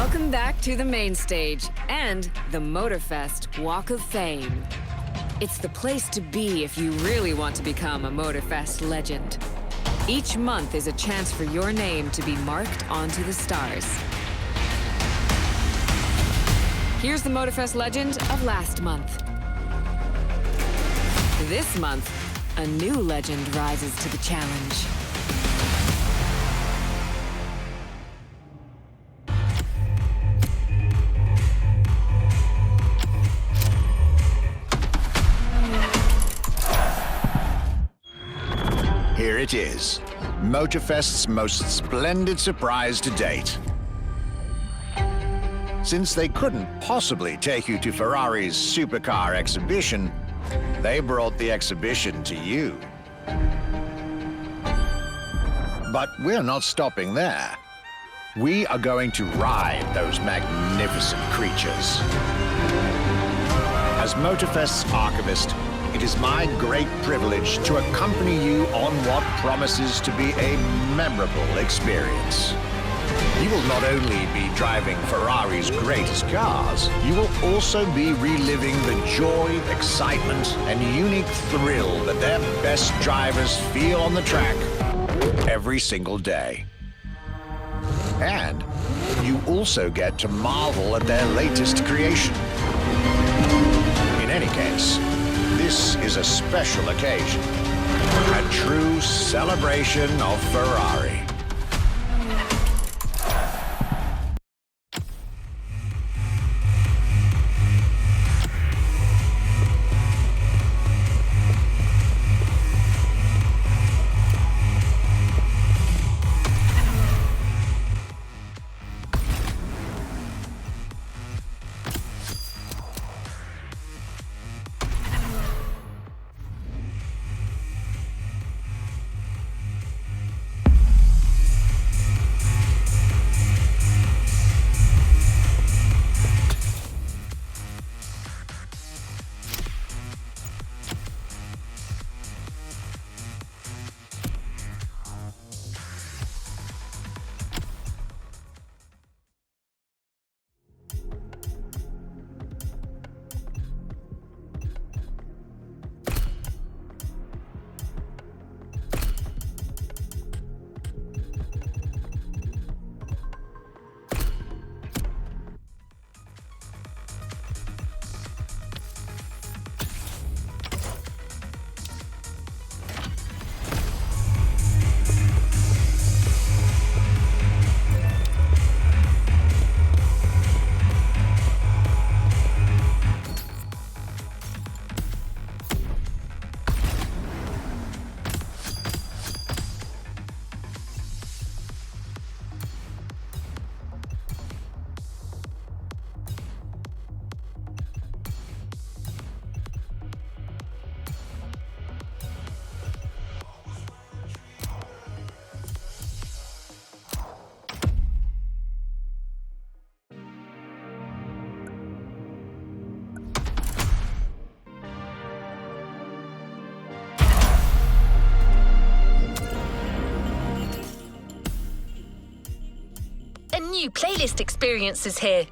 Welcome back to the main stage and the Motorfest Walk of Fame. It's the place to be if you really want to become a Motorfest legend. Each month is a chance for your name to be marked onto the stars. Here's the Motorfest legend of last month. This month, a new legend rises to the challenge. Here it is, Motorfest's most splendid surprise to date. Since they couldn't possibly take you to Ferrari's supercar exhibition, they brought the exhibition to you. But we're not stopping there. We are going to ride those magnificent creatures. As Motorfest's archivist, it is my great privilege to accompany you on what promises to be a memorable experience. You will not only be driving Ferrari's greatest cars, you will also be reliving the joy, excitement, and unique thrill that their best drivers feel on the track every single day. And you also get to marvel at their latest creation. In any case, this is a special occasion, a true celebration of Ferrari. A new playlist experience is here.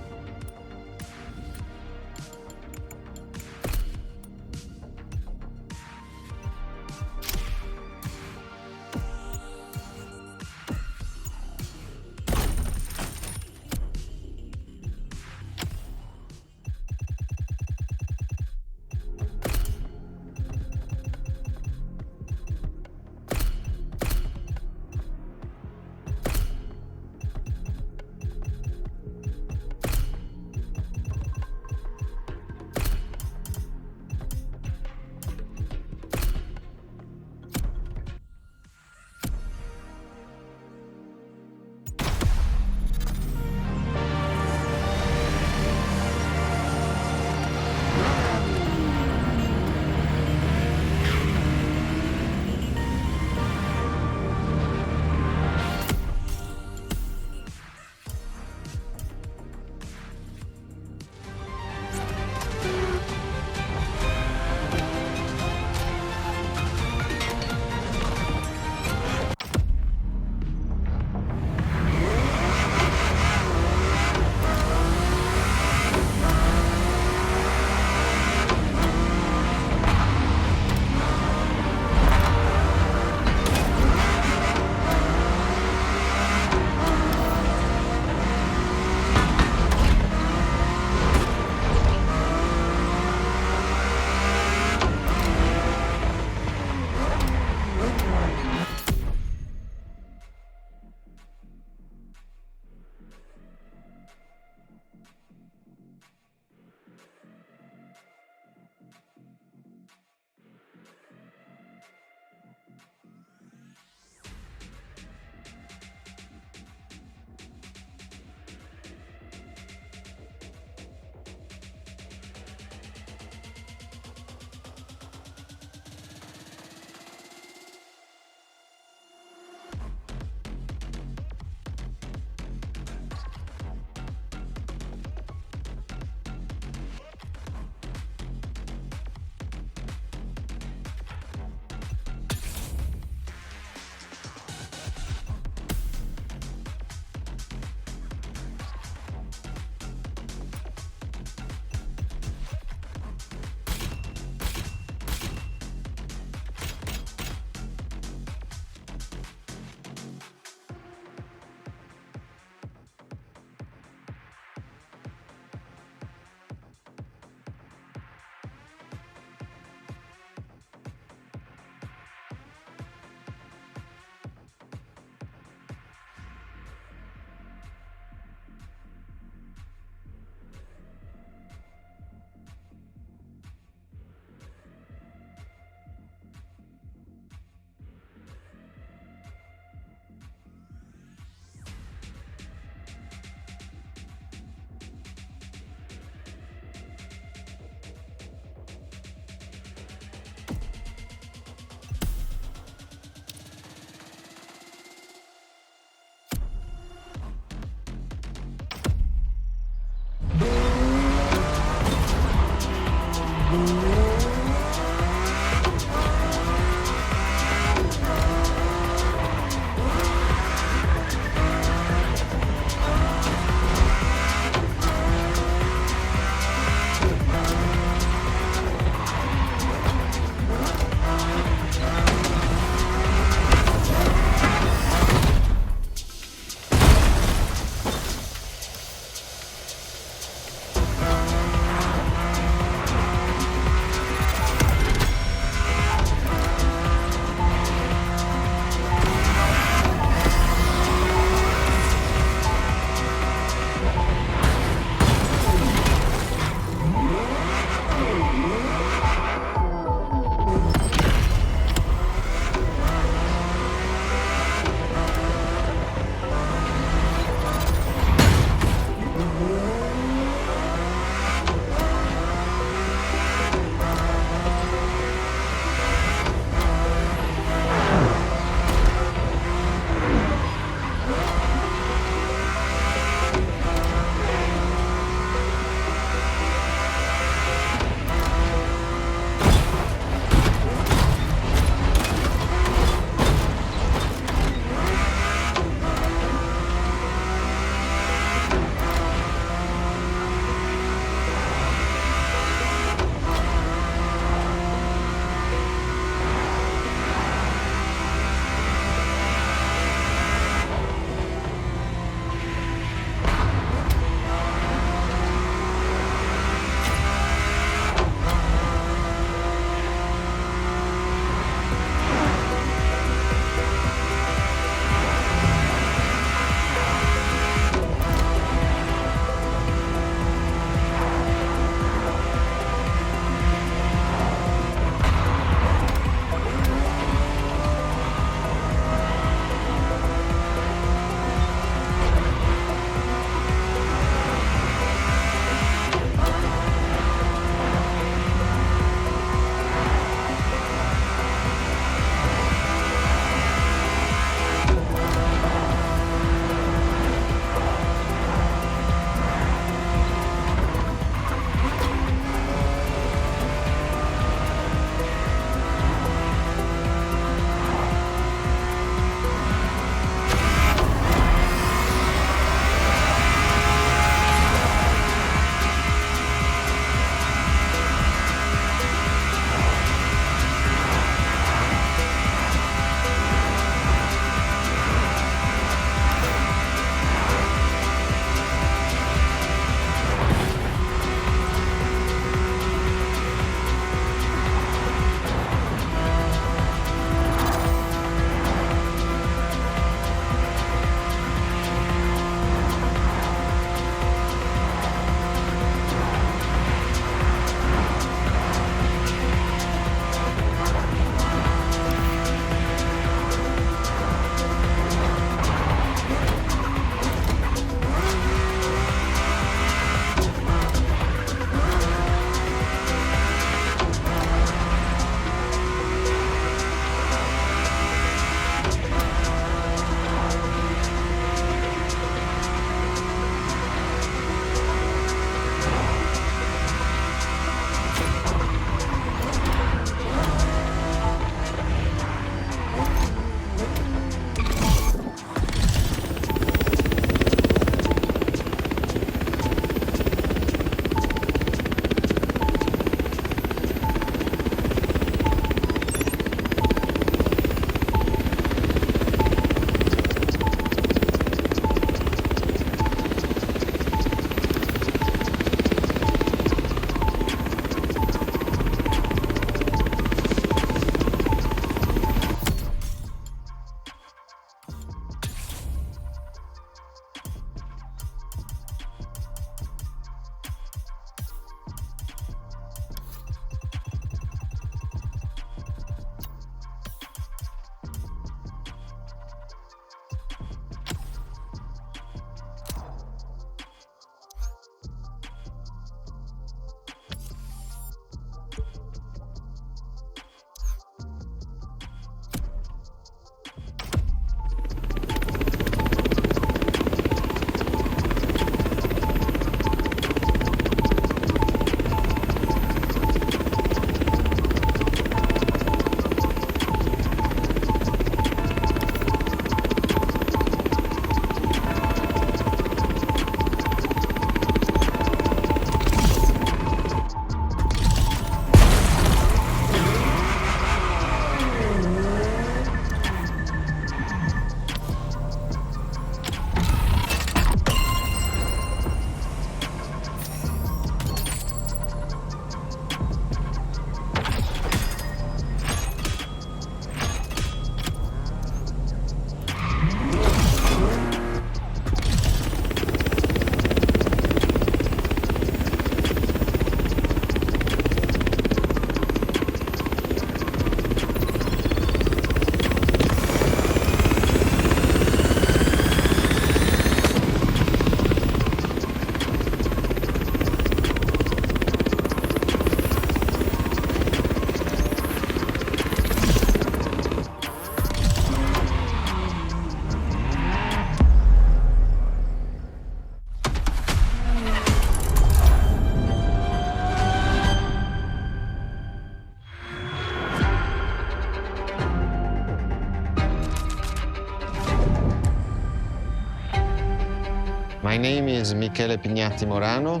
My name is Michele Pignatti Morano.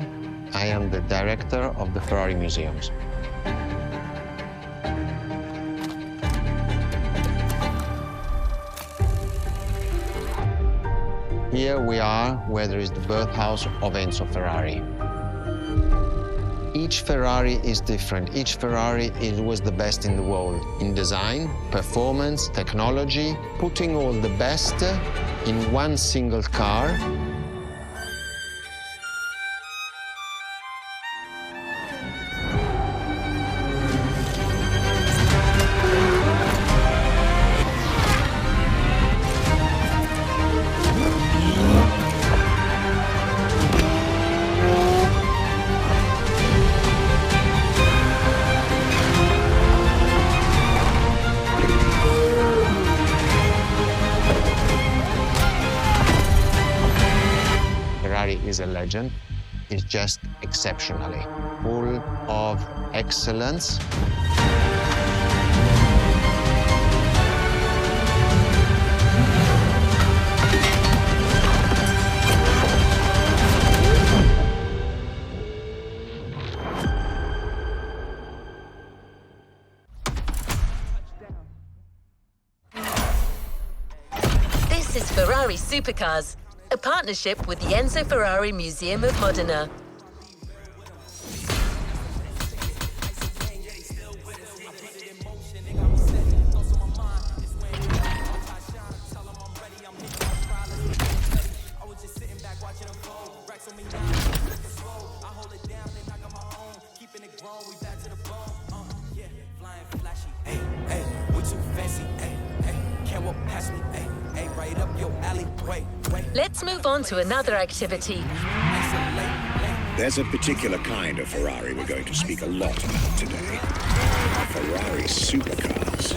I am the director of the Ferrari Museums. Here we are where there is the birthhouse of Enzo Ferrari. Each Ferrari is different. Each Ferrari was the best in the world in design, performance, technology, putting all the best in one single car. Ferrari is a legend. It's just exceptionally full of excellence. This is Ferrari Supercars, a partnership with the Enzo Ferrari Museum of Modena. Let's move on to another activity. There's a particular kind of Ferrari we're going to speak a lot about today. Ferrari supercars.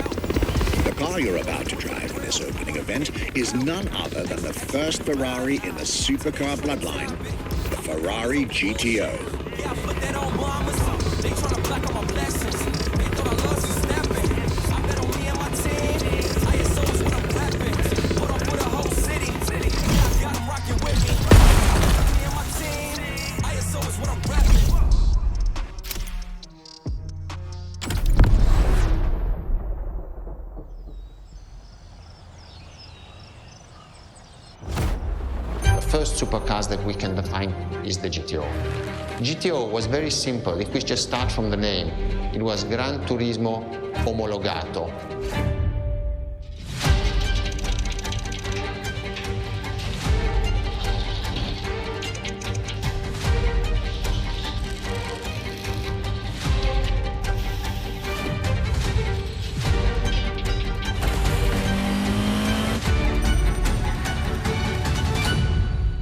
The car you're about to drive in this opening event is none other than the first Ferrari in the supercar bloodline, the Ferrari GTO. The first supercars that we can define is the GTO. GTO was very simple. If we just start from the name, it was Gran Turismo Omologato.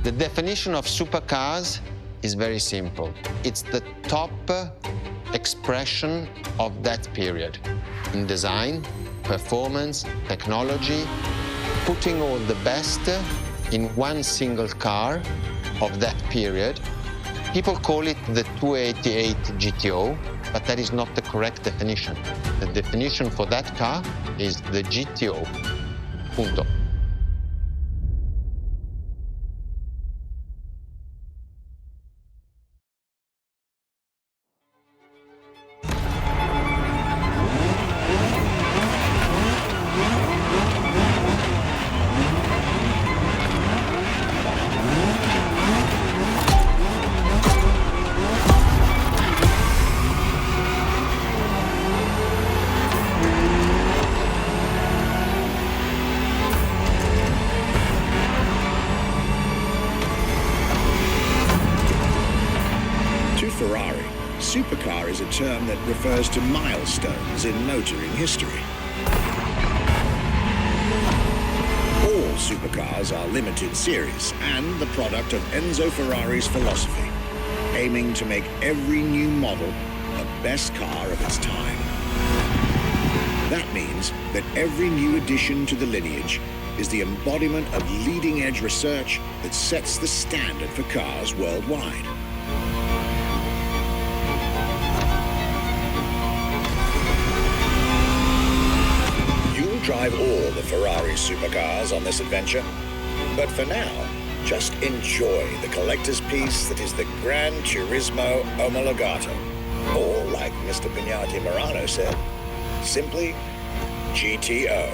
The definition of supercars is very simple. It's the top expression of that period in design, performance, technology, putting all the best in one single car of that period. People call it the 288 GTO, but that is not the correct definition. The definition for that car is the GTO. Punto. Ferrari, supercar is a term that refers to milestones in motoring history. All supercars are limited series and the product of Enzo Ferrari's philosophy, aiming to make every new model the best car of its time. That means that every new addition to the lineage is the embodiment of leading-edge research that sets the standard for cars worldwide. You'll drive all the Ferrari supercars on this adventure, but for now, Just enjoy the collector's piece that is the Gran Turismo Omologato. Or, like Mr. Pignati Morano said, simply GTO.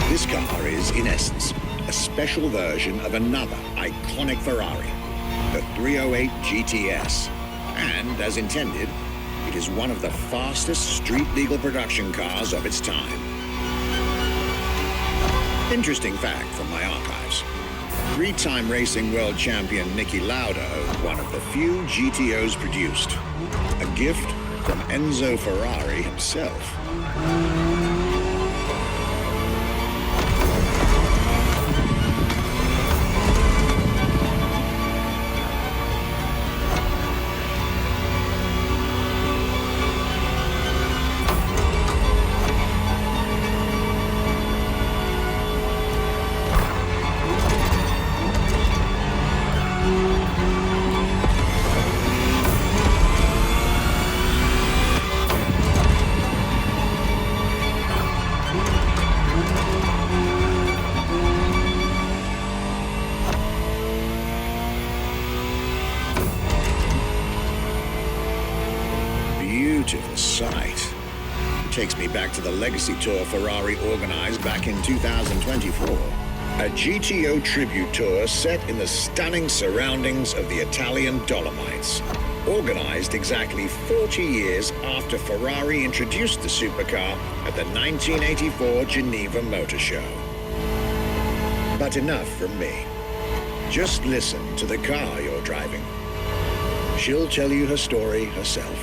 This car is, in essence, a special version of another iconic Ferrari, the 308 GTS. And, as intended, it is one of the fastest street-legal production cars of its time. Interesting fact from my archives. Three-time racing world champion Niki Lauda owned one of the few GTOs produced. A gift from Enzo Ferrari himself. Beautiful sight. Takes me back to the Legacy Tour Ferrari organized back in 2024. A GTO tribute tour set in the stunning surroundings of the Italian Dolomites. Organized exactly 40 years after Ferrari introduced the supercar at the 1984 Geneva Motor Show. But enough from me. Just listen to the car you're driving. She'll tell you her story herself.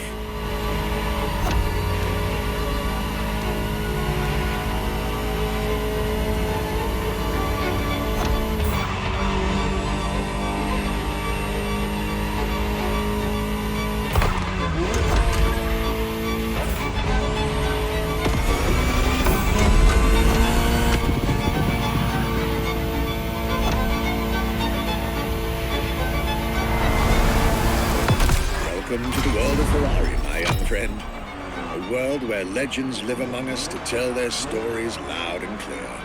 Welcome to the world of Ferrari, my young friend. A world where legends live among us to tell their stories loud and clear.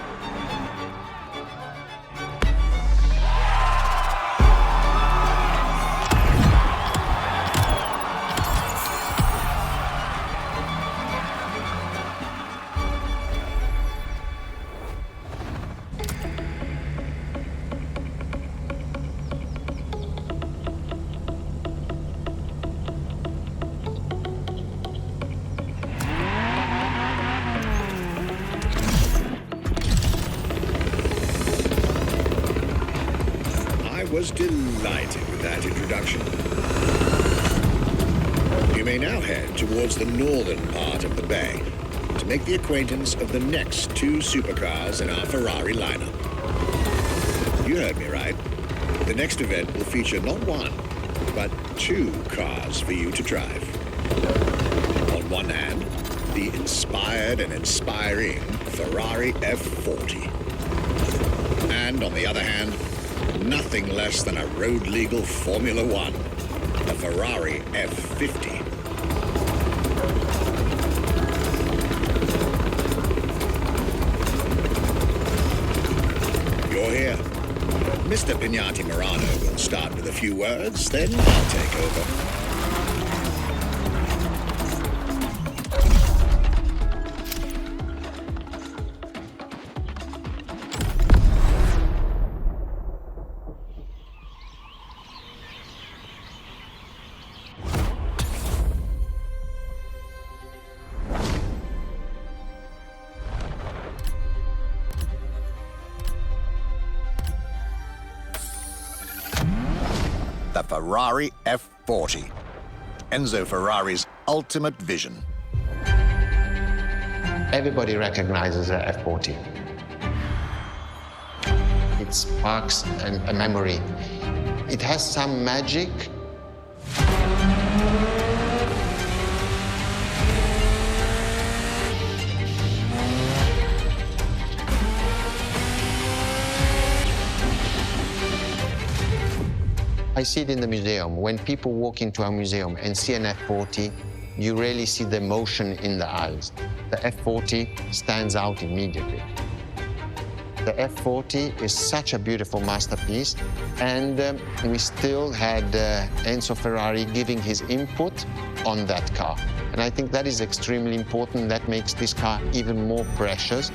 I was delighted with that introduction. You may now head towards the northern part of the bay to make the acquaintance of the next two supercars in our Ferrari lineup. You heard me right. The next event will feature not one, but two cars for you to drive. On one hand, the inspired and inspiring Ferrari F40. And on the other hand, nothing less than a road-legal Formula One, the Ferrari F50. You're here. Mr. Pignati Morano will start with a few words, then I'll take over. The Ferrari F40, Enzo Ferrari's ultimate vision. Everybody recognizes the F40. It sparks a memory. It has some magic. I see it in the museum. When people walk into a museum and see an F40, you really see the emotion in the eyes. The F40 stands out immediately. The F40 is such a beautiful masterpiece, and we still had Enzo Ferrari giving his input on that car. And I think that is extremely important. That makes this car even more precious.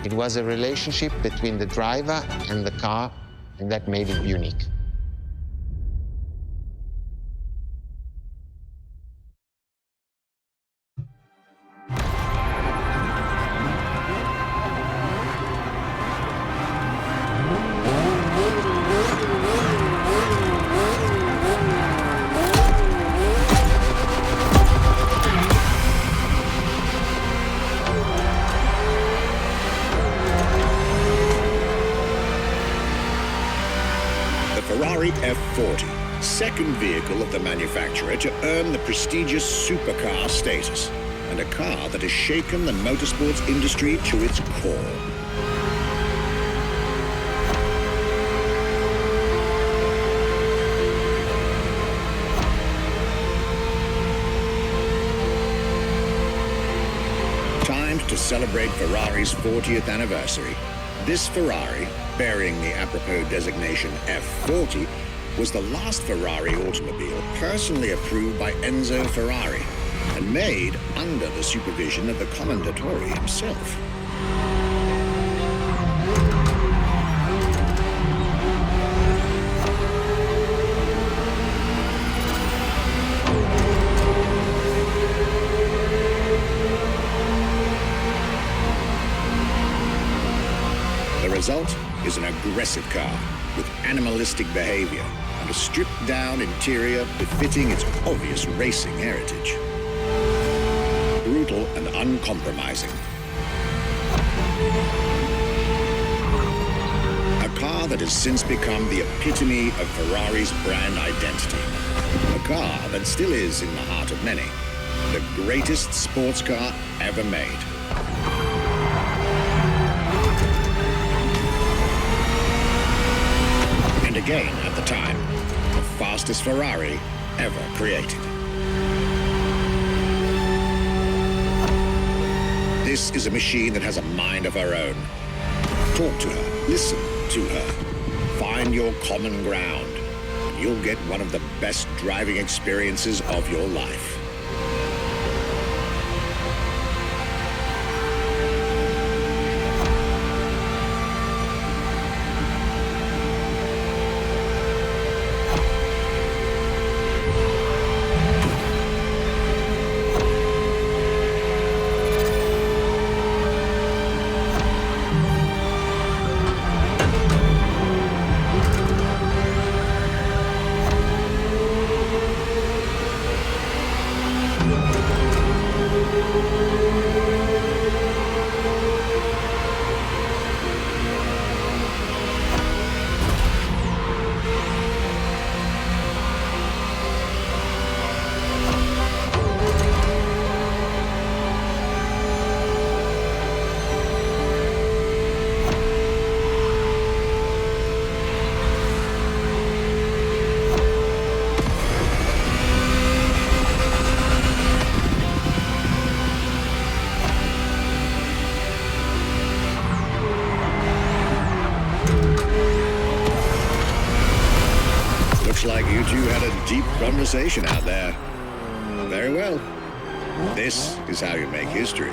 It was a relationship between the driver and the car, and that made it unique. Ferrari F40, second vehicle of the manufacturer to earn the prestigious supercar status, and a car that has shaken the motorsports industry to its core. Time to celebrate Ferrari's 40th anniversary. This Ferrari, bearing the apropos designation F40, was the last Ferrari automobile personally approved by Enzo Ferrari and made under the supervision of the Commendatore himself. The result is an aggressive car with animalistic behavior and a stripped-down interior befitting its obvious racing heritage. Brutal and uncompromising. A car that has since become the epitome of Ferrari's brand identity. A car that still is in the heart of many, the greatest sports car ever made. Again, at the time, the fastest Ferrari ever created. This is a machine that has a mind of her own. Talk to her, listen to her, find your common ground. You'll get one of the best driving experiences of your life. Looks like you two had a deep conversation out there. Very well. This is how you make history.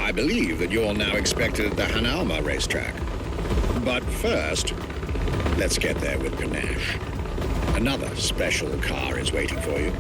I believe that you're now expected at the Hanalma racetrack. But first, let's get there with panache. Another special car is waiting for you.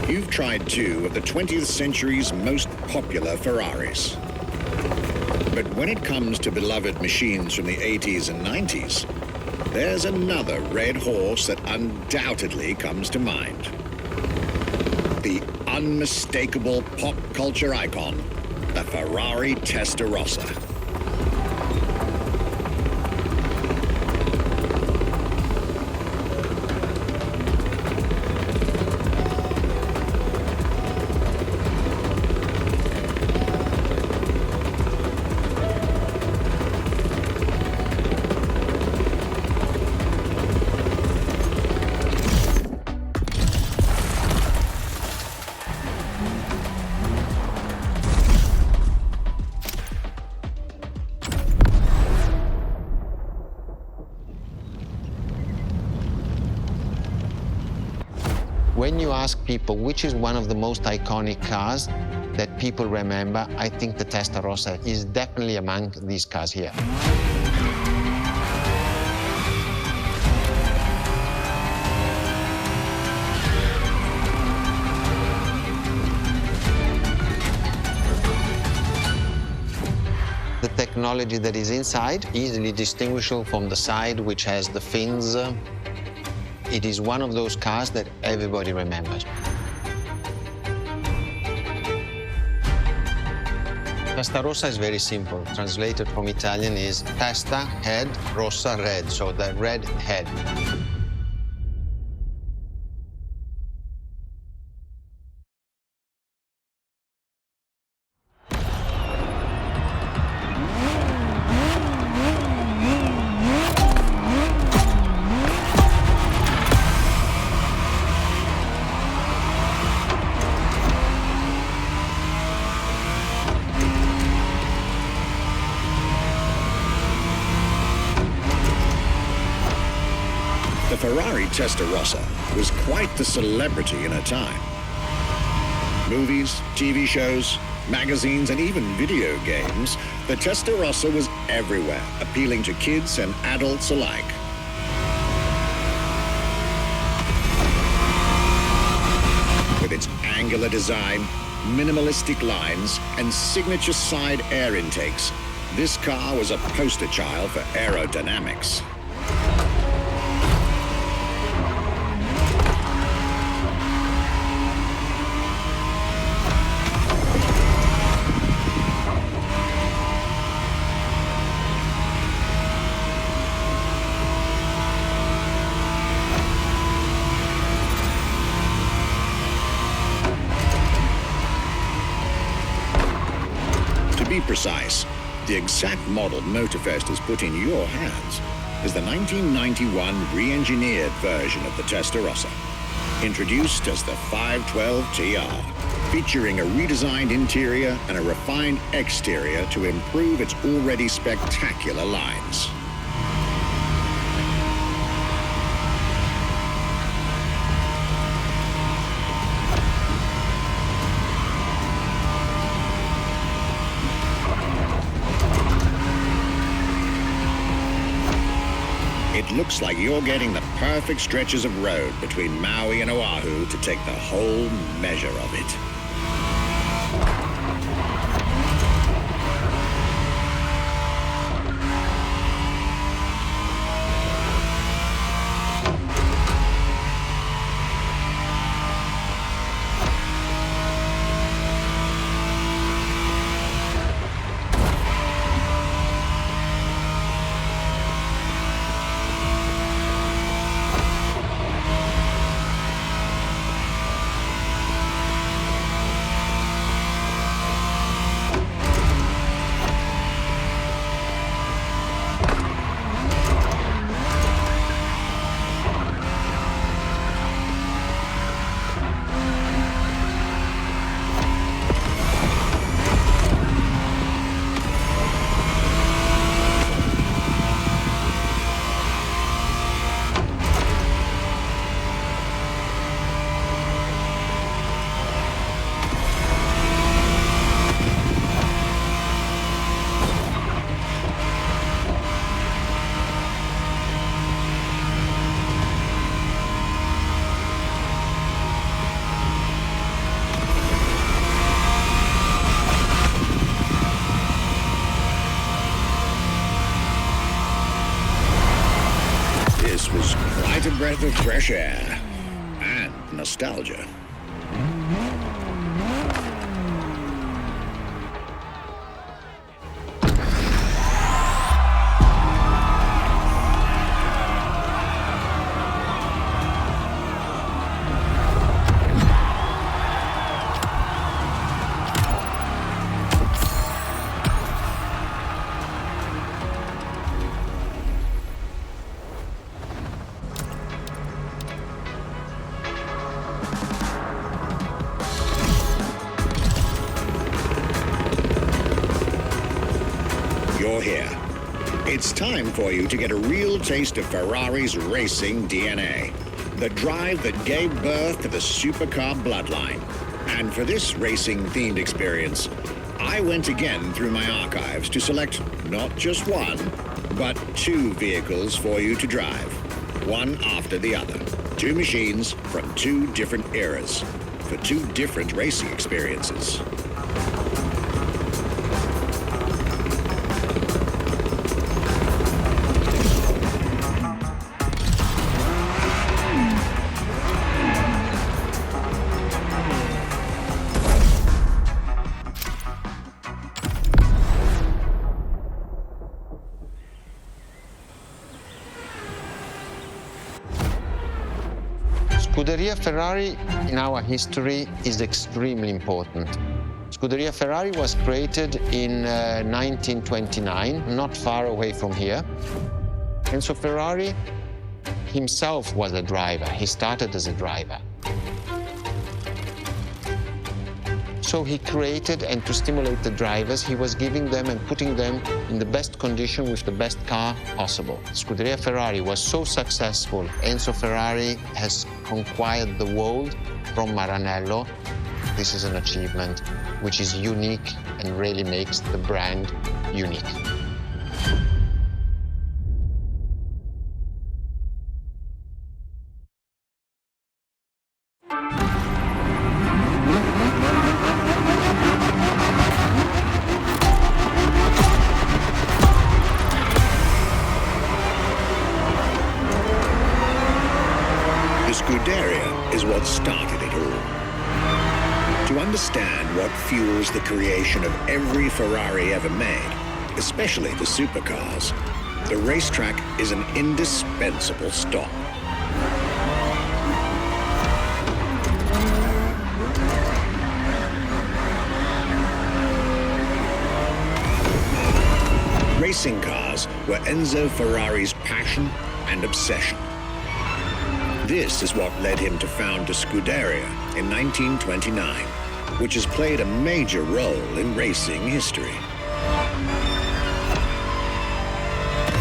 You've tried two of the 20th century's most popular Ferraris. But when it comes to beloved machines from the 80s and 90s, there's another red horse that undoubtedly comes to mind. The unmistakable pop culture icon, the Ferrari Testarossa. When you ask people which is one of the most iconic cars that people remember, I think the Testarossa is definitely among these cars here. The technology that is inside, easily distinguishable from the side which has the fins. It is one of those cars that everybody remembers. Testarossa is very simple. Translated from Italian is testa, head, rossa, red, so the red head. The Ferrari Testarossa was quite the celebrity in her time. Movies, TV shows, magazines, and even video games, the Testarossa was everywhere, appealing to kids and adults alike. With its angular design, minimalistic lines, and signature side air intakes, this car was a poster child for aerodynamics. To be precise, the exact model Motorfest has put in your hands is the 1991 re-engineered version of the Testarossa, introduced as the 512 TR, featuring a redesigned interior and a refined exterior to improve its already spectacular lines. It looks like you're getting the perfect stretches of road between Maui and Oahu to take the whole measure of it. This was quite a breath of fresh air and nostalgia. You're here. It's time for you to get a real taste of Ferrari's racing DNA. The drive that gave birth to the supercar bloodline. And for this racing-themed experience, I went again through my archives to select not just one, but two vehicles for you to drive. One after the other. Two machines from two different eras, for two different racing experiences. Scuderia Ferrari in our history is extremely important. Scuderia Ferrari was created in 1929, not far away from here. Enzo Ferrari himself was a driver. He started as a driver. So he created, and to stimulate the drivers, he was giving them and putting them in the best condition with the best car possible. Scuderia Ferrari was so successful. Enzo Ferrari has conquered the world from Maranello. This is an achievement which is unique and really makes the brand unique. Scuderia is what started it all. To understand what fuels the creation of every Ferrari ever made, especially the supercars, the racetrack is an indispensable stop. Racing cars were Enzo Ferrari's passion and obsession. This is what led him to found a Scuderia in 1929, which has played a major role in racing history.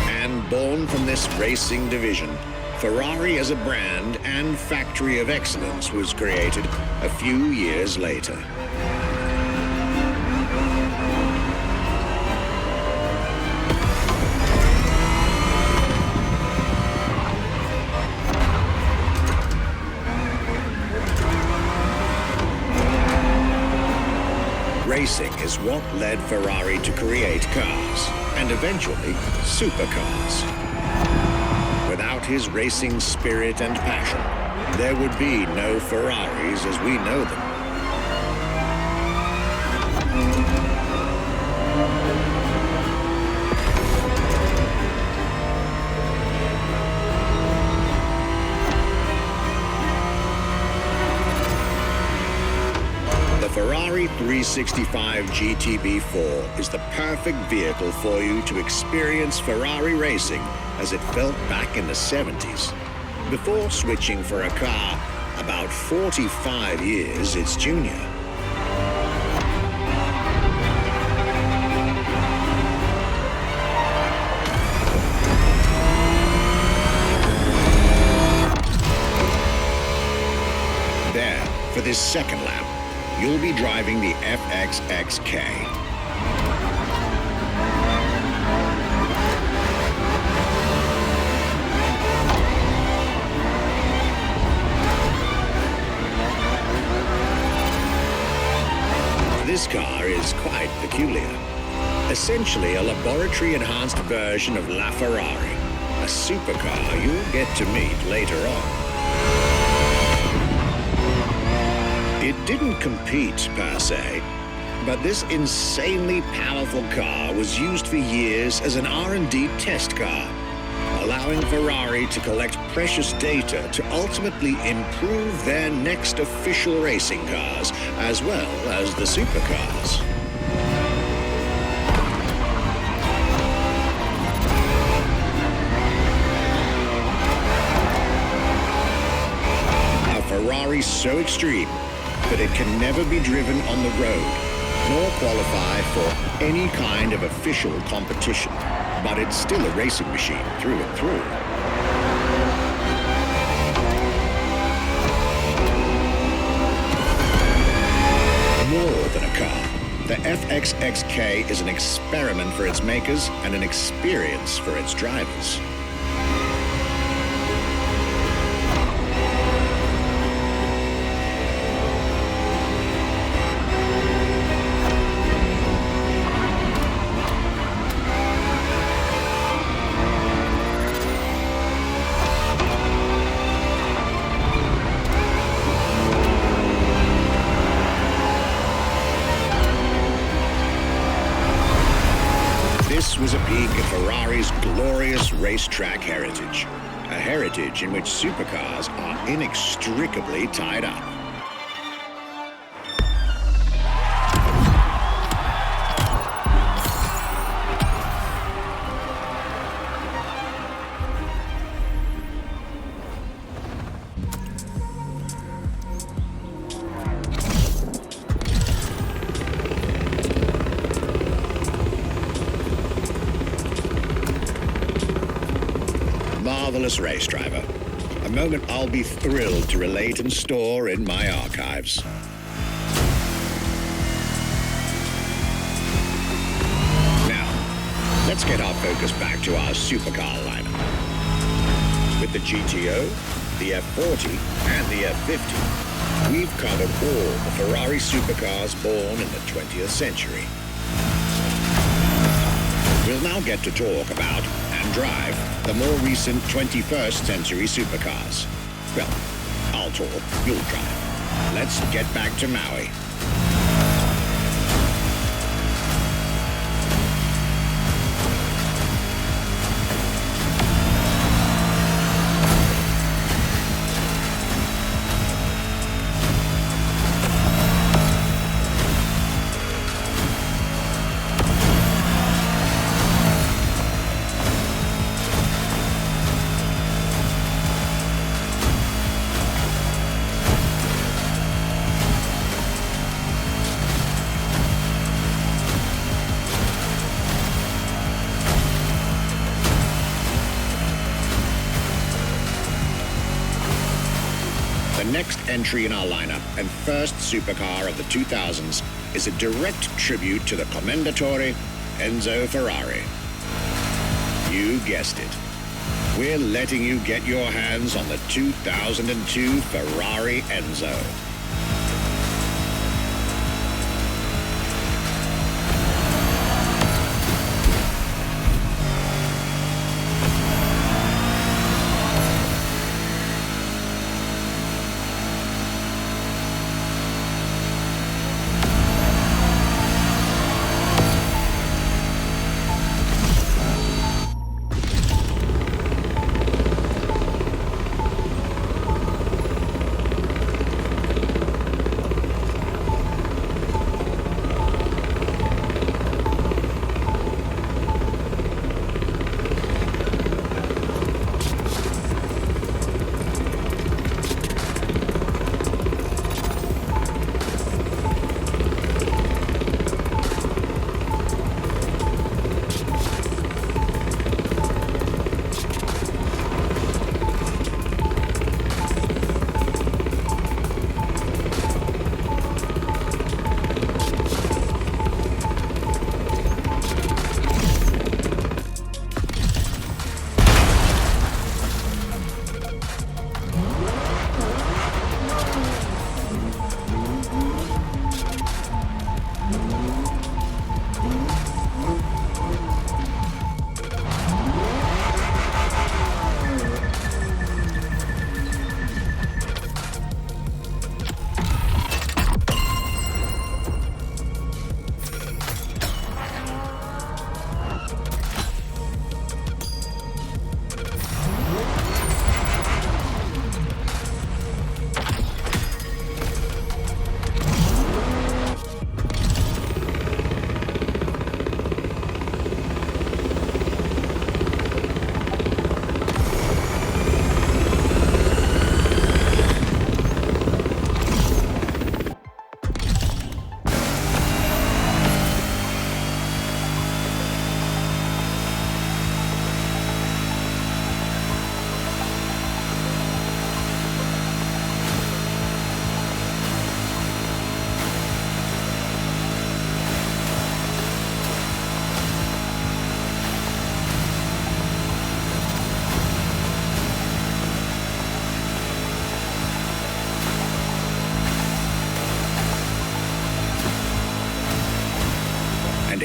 And born from this racing division, Ferrari as a brand and factory of excellence was created a few years later. Racing is what led Ferrari to create cars, and eventually supercars. Without his racing spirit and passion, there would be no Ferraris as we know them. The Ferrari 365 GTB4 is the perfect vehicle for you to experience Ferrari racing as it felt back in the 70s, before switching for a car about 45 years its junior. There, for this second lap, you'll be driving the FXXK. This car is quite peculiar. Essentially a laboratory-enhanced version of La Ferrari, a supercar you'll get to meet later on. It didn't compete, per se, but this insanely powerful car was used for years as an R&D test car, allowing Ferrari to collect precious data to ultimately improve their next official racing cars, as well as the supercars. A Ferrari so extreme that it can never be driven on the road, nor qualify for any kind of official competition. But it's still a racing machine through and through. More than a car, the FXXK is an experiment for its makers and an experience for its drivers. This was a peek at Ferrari's glorious racetrack heritage, a heritage in which supercars are inextricably tied up. Marvelous race driver. A moment I'll be thrilled to relate and store in my archives. Now, let's get our focus back to our supercar lineup. With the GTO, the F40, and the F50, we've covered all the Ferrari supercars born in the 20th century. We'll now get to talk about and drive the more recent 21st century supercars. Well, I'll talk, you'll drive. Let's get back to Maui. The next entry in our lineup and first supercar of the 2000s is a direct tribute to the Commendatore Enzo Ferrari. You guessed it. We're letting you get your hands on the 2002 Ferrari Enzo.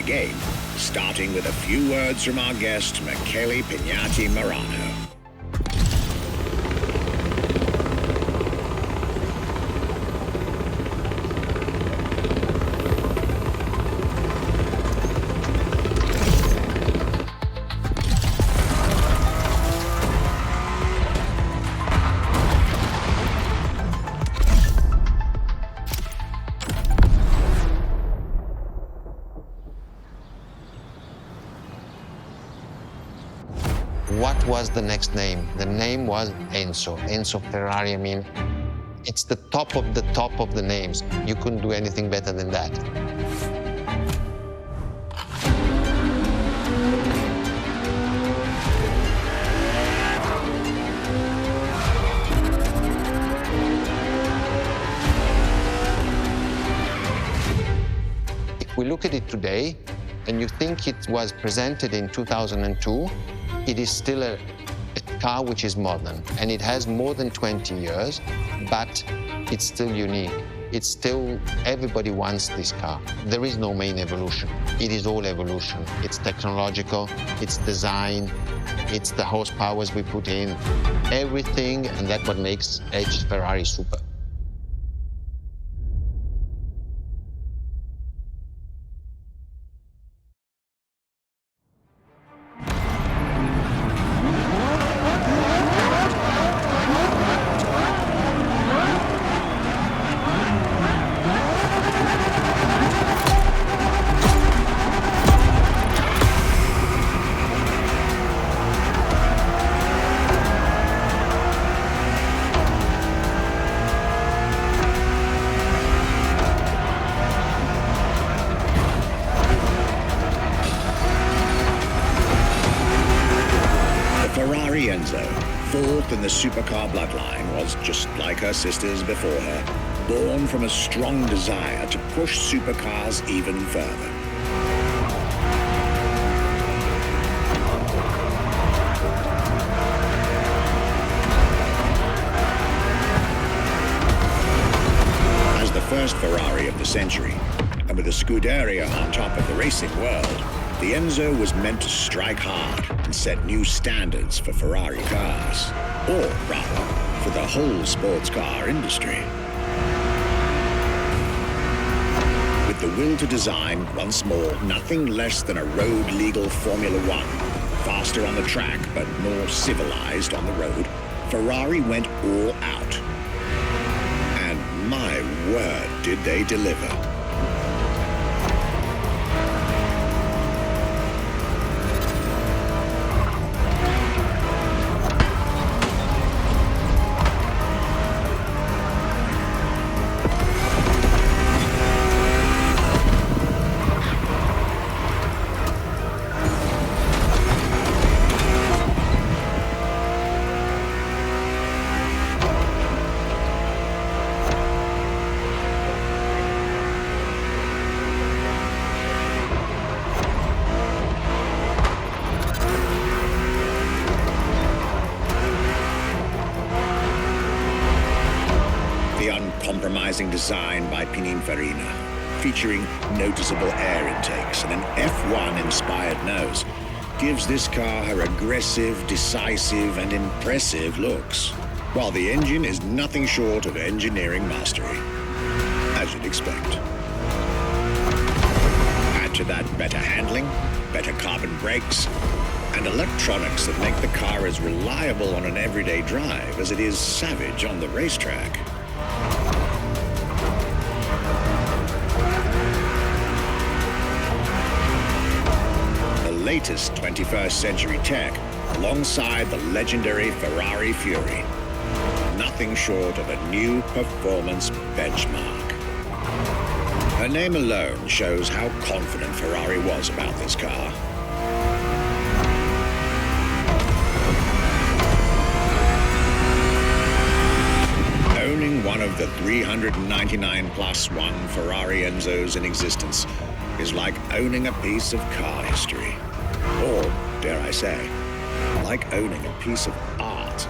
the game, starting with a few words from our guest, Michele Pignati Marano. What was the next name? The name was Enzo. Enzo Ferrari, I mean, it's the top of the names. You couldn't do anything better than that. If we look at it today, and you think it was presented in 2002, it is still a car which is modern, and it has more than 20 years, but it's still unique. It's still, everybody wants this car. There is no main evolution. It is all evolution. It's technological, it's design, it's the horsepowers we put in, everything, and that's what makes Edge Ferrari super. Ferrari Enzo, fourth in the supercar bloodline, was just like her sisters before her, born from a strong desire to push supercars even further. As the first Ferrari of the century, and with a Scuderia on top of the racing world, the Enzo was meant to strike hard and set new standards for Ferrari cars, or rather, for the whole sports car industry. With the will to design, once more, nothing less than a road-legal Formula One, faster on the track but more civilized on the road, Ferrari went all out. And my word, did they deliver. Uncompromising design by Pininfarina, featuring noticeable air intakes and an F1-inspired nose, gives this car her aggressive, decisive, and impressive looks, while the engine is nothing short of engineering mastery, as you'd expect. Add to that better handling, better carbon brakes, and electronics that make the car as reliable on an everyday drive as it is savage on the racetrack. Latest 21st century tech alongside the legendary Ferrari Fury. Nothing short of a new performance benchmark. Her name alone shows how confident Ferrari was about this car. Owning one of the 399 plus one Ferrari Enzos in existence is like owning a piece of car history. Or, dare I say, like owning a piece of art.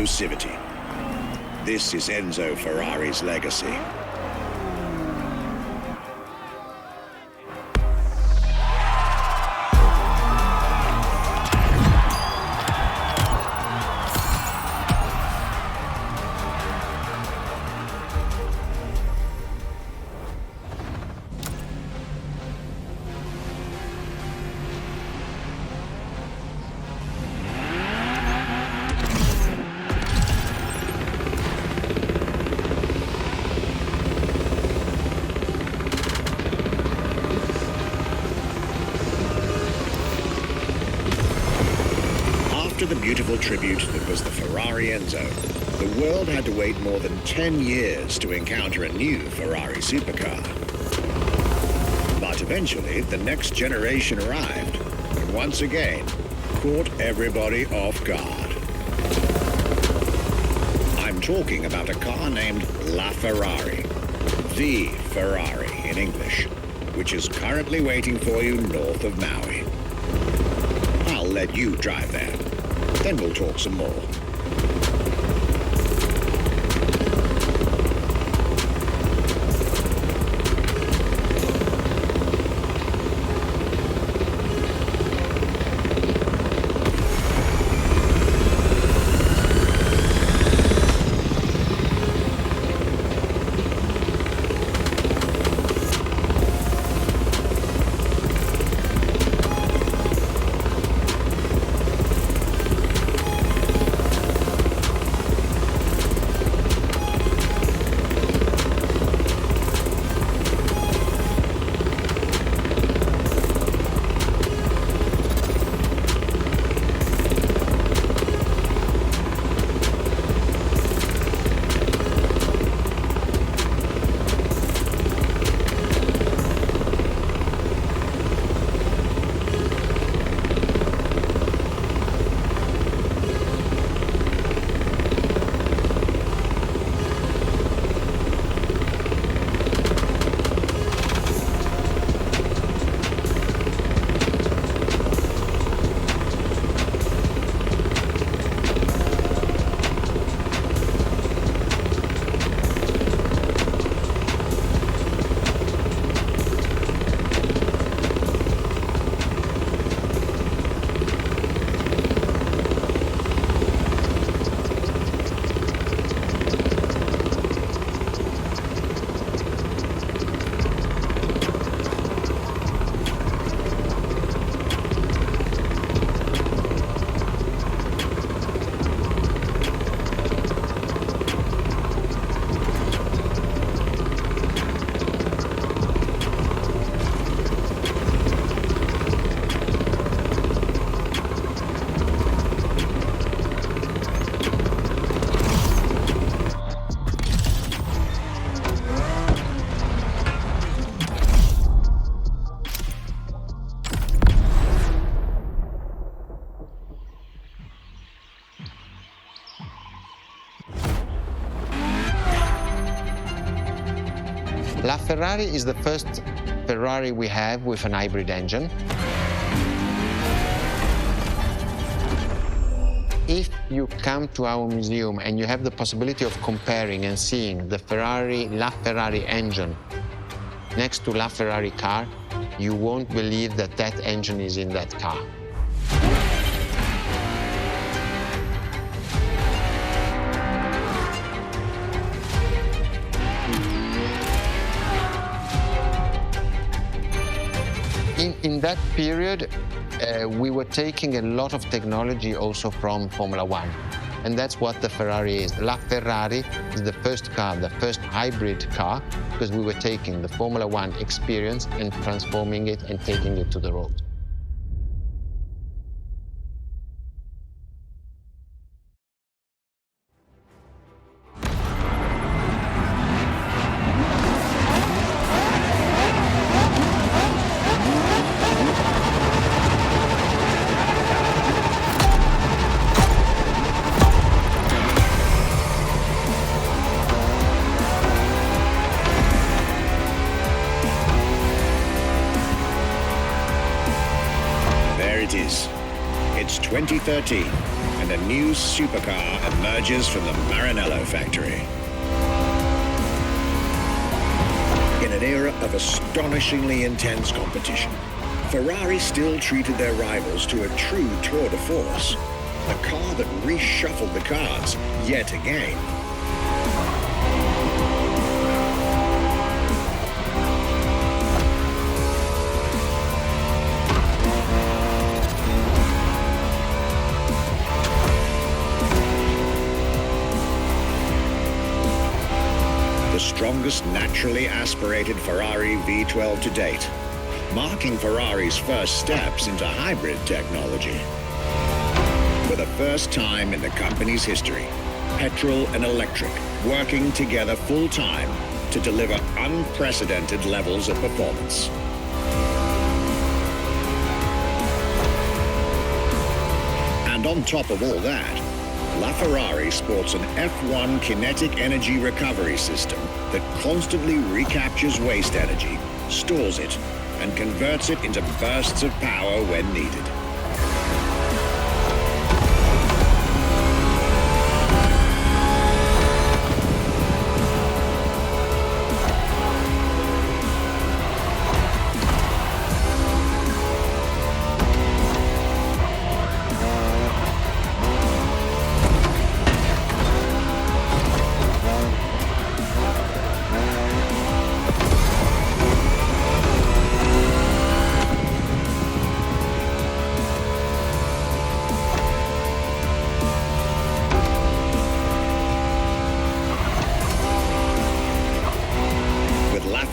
exclusivity. This is Enzo Ferrari's legacy. After the beautiful tribute that was the Ferrari Enzo, the world had to wait more than 10 years to encounter a new Ferrari supercar. But eventually, the next generation arrived, and once again, caught everybody off guard. I'm talking about a car named La Ferrari, the Ferrari in English, which is currently waiting for you north of Maui. I'll let you drive there. Then we'll talk some more. La Ferrari is the first Ferrari we have with an hybrid engine. If you come to our museum and you have the possibility of comparing and seeing the La Ferrari engine next to La Ferrari car, you won't believe that that engine is in that car. In that period, we were taking a lot of technology also from Formula One. And that's what the Ferrari is. La Ferrari is the first car, the first hybrid car, because we were taking the Formula One experience and transforming it and taking it to the road. It's 2013, and and a new supercar emerges from the Maranello factory. In an era of astonishingly intense competition, Ferrari still treated their rivals to a true tour de force, a car that reshuffled the cards yet again. The strongest naturally aspirated Ferrari V12 to date, marking Ferrari's first steps into hybrid technology. For the first time in the company's history, petrol and electric working together full-time to deliver unprecedented levels of performance. And on top of all that, LaFerrari sports an F1 kinetic energy recovery system that constantly recaptures waste energy, stores it, and converts it into bursts of power when needed.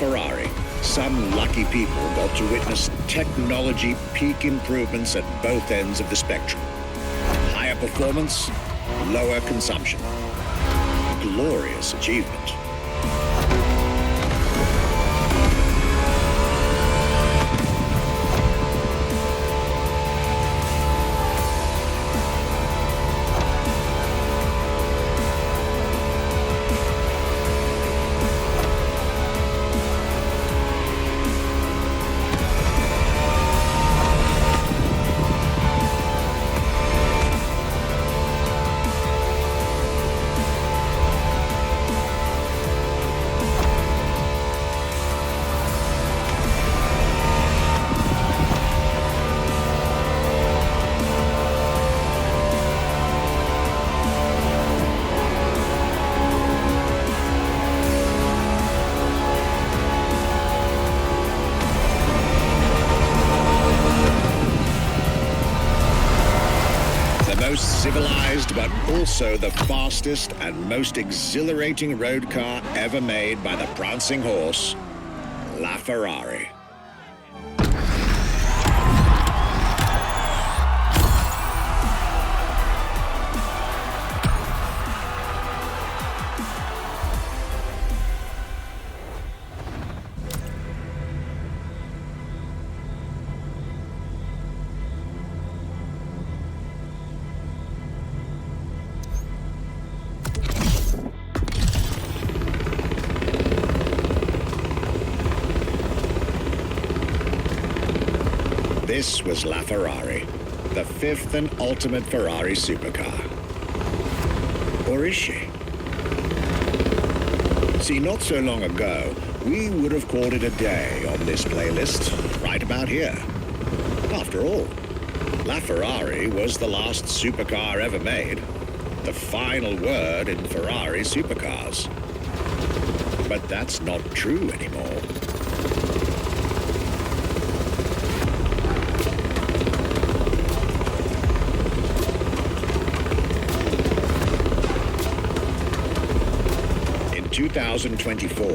Ferrari, some lucky people got to witness technology peak improvements at both ends of the spectrum. Higher performance, lower consumption. Glorious achievement. Most civilized, but also the fastest and most exhilarating road car ever made by the prancing horse, LaFerrari. This was LaFerrari, the fifth and ultimate Ferrari supercar. Or is she? See, not so long ago, we would have called it a day on this playlist, right about here. After all, LaFerrari was the last supercar ever made, the final word in Ferrari supercars. But that's not true anymore. In 2024,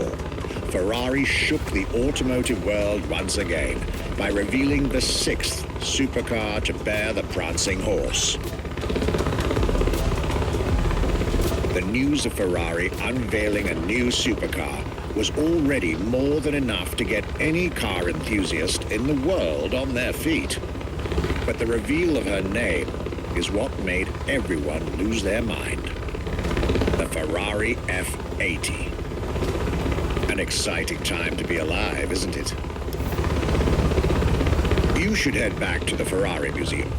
Ferrari shook the automotive world once again by revealing the sixth supercar to bear the prancing horse. The news of Ferrari unveiling a new supercar was already more than enough to get any car enthusiast in the world on their feet. But the reveal of her name is what made everyone lose their mind. The Ferrari F80. An exciting time to be alive, isn't it? You should head back to the Ferrari Museum.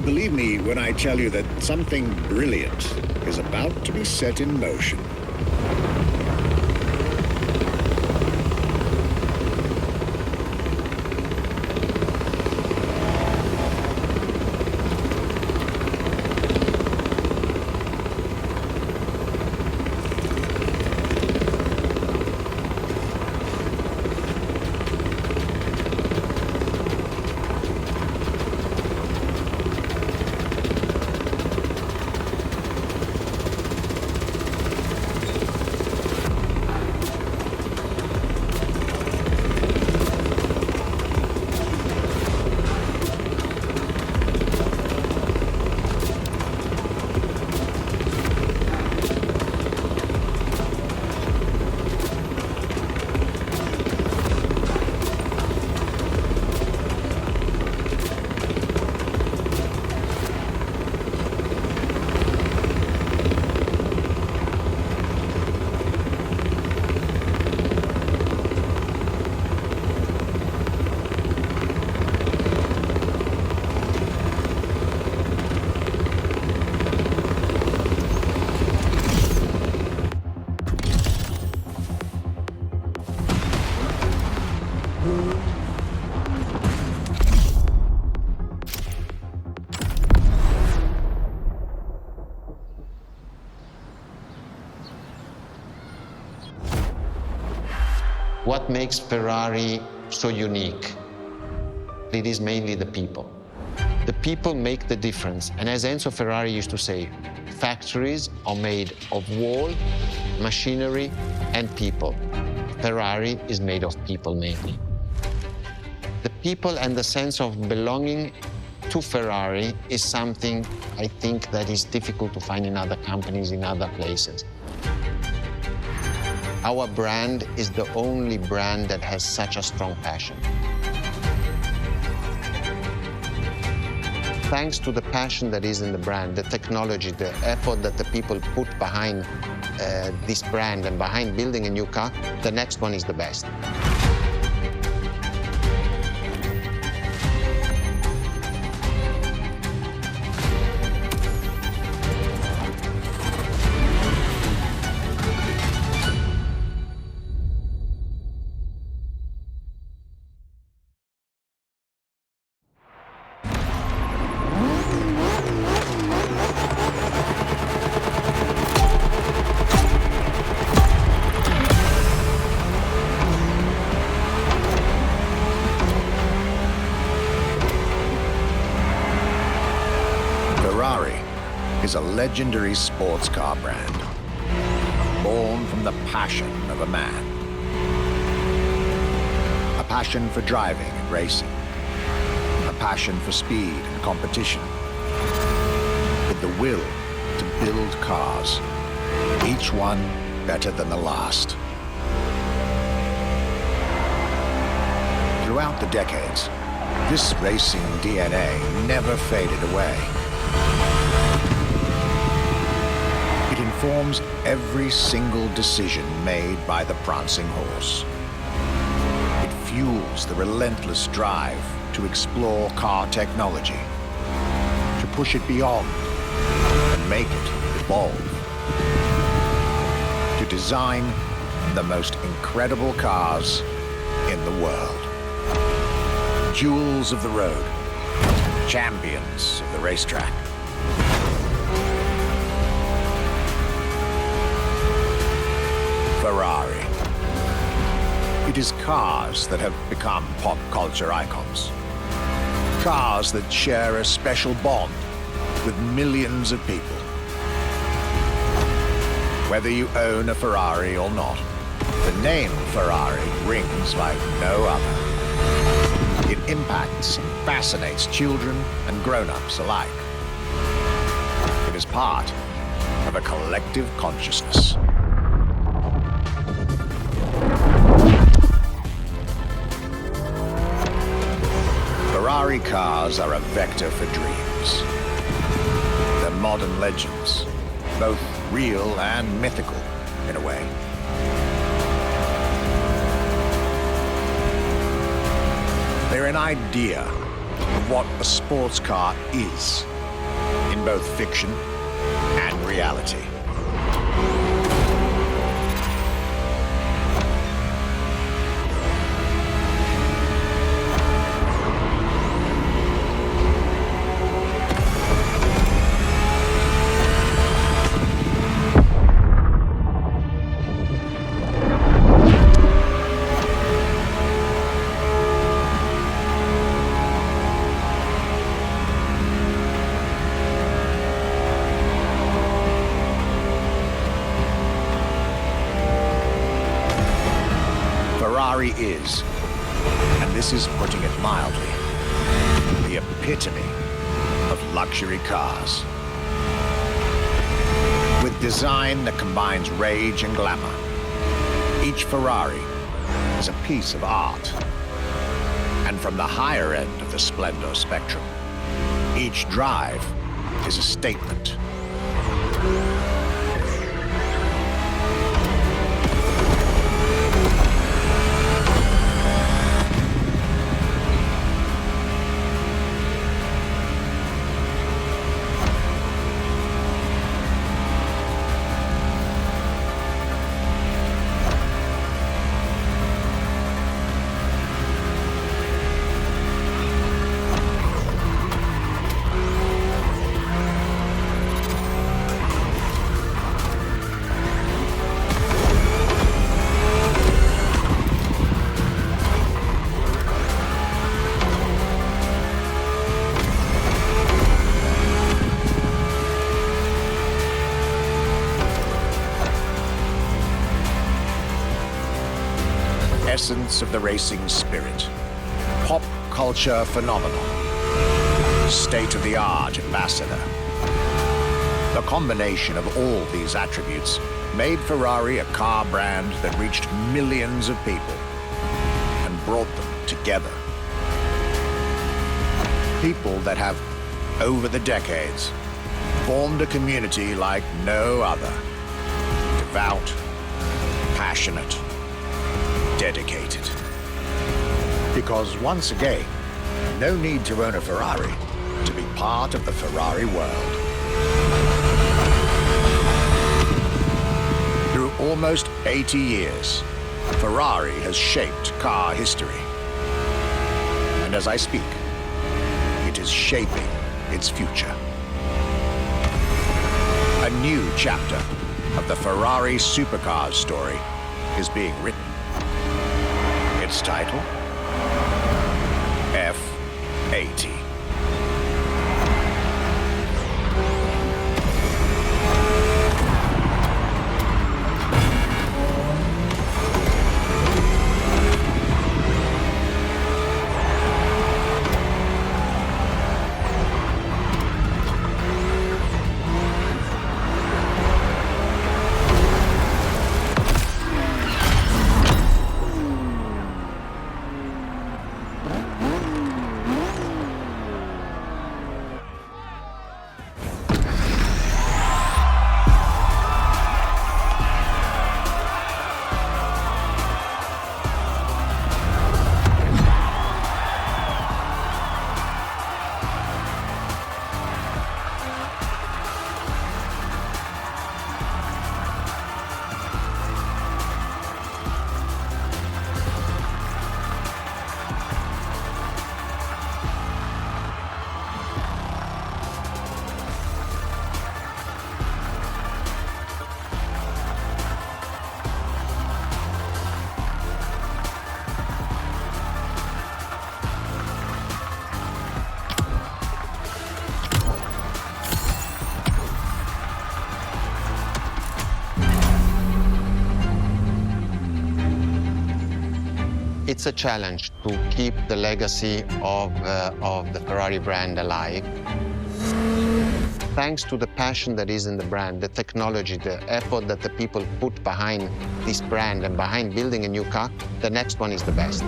Believe me when I tell you that something brilliant is about to be set in motion. What makes Ferrari so unique? It is mainly the people. The people make the difference. And as Enzo Ferrari used to say, factories are made of wall, machinery, and people. Ferrari is made of people mainly. The people and the sense of belonging to Ferrari is something I think that is difficult to find in other companies, in other places. Our brand is the only brand that has such a strong passion. Thanks to the passion that is in the brand, the technology, the effort that the people put behind this brand and behind building a new car, the next one is the best. Ferrari is a legendary sports car brand, born from the passion of a man. A passion for driving and racing, a passion for speed and competition, with the will to build cars, each one better than the last. Throughout the decades, this racing DNA never faded away. It informs every single decision made by the prancing horse. It fuels the relentless drive to explore car technology, to push it beyond and make it evolve, to design the most incredible cars in the world. Jewels of the road, champions of the racetrack. Ferrari. It is cars that have become pop culture icons. Cars that share a special bond with millions of people. Whether you own a Ferrari or not, the name Ferrari rings like no other. It impacts and fascinates children and grown-ups alike. It is part of a collective consciousness. Ferrari cars are a vector for dreams. They're modern legends, both real and mythical in a way. They're an idea of what a sports car is in both fiction and reality. Ferrari is, and this is putting it mildly, the epitome of luxury cars. With design that combines rage and glamour, each Ferrari is a piece of art. And from the higher end of the splendor spectrum, each drive is a statement. Essence of the racing spirit, pop culture phenomenon, state-of-the-art ambassador. The combination of all these attributes made Ferrari a car brand that reached millions of people and brought them together. People that have, over the decades, formed a community like no other. Devout, passionate, dedicated. Because once again, no need to own a Ferrari to be part of the Ferrari world. Through almost 80 years, Ferrari has shaped car history. And as I speak, it is shaping its future. A new chapter of the Ferrari supercars story is being written. Its title, F80. It's a challenge to keep the legacy of the Ferrari brand alive. Thanks to the passion that is in the brand, the technology, the effort that the people put behind this brand and behind building a new car, the next one is the best.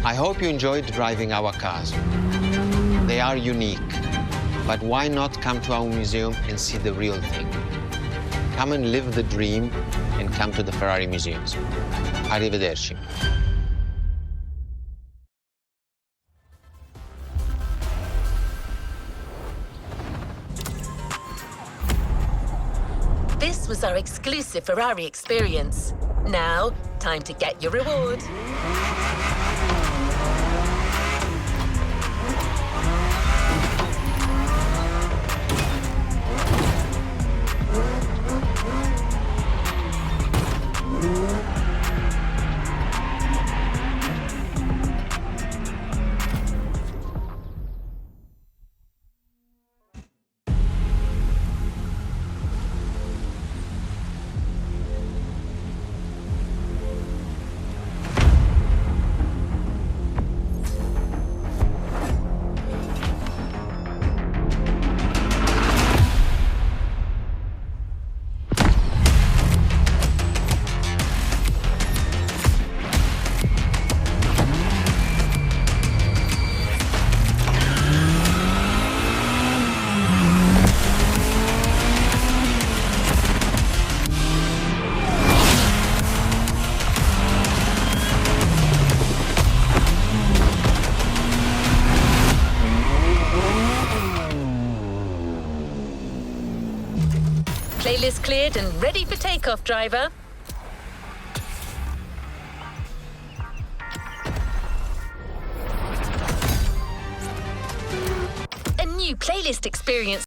I hope you enjoyed driving our cars. They are unique, but why not come to our museum and see the real thing? Come and live the dream and come to the Ferrari museums. Arrivederci. our exclusive Ferrari experience. Now, time to get your reward. Playlist cleared and ready for takeoff, driver. A new playlist experience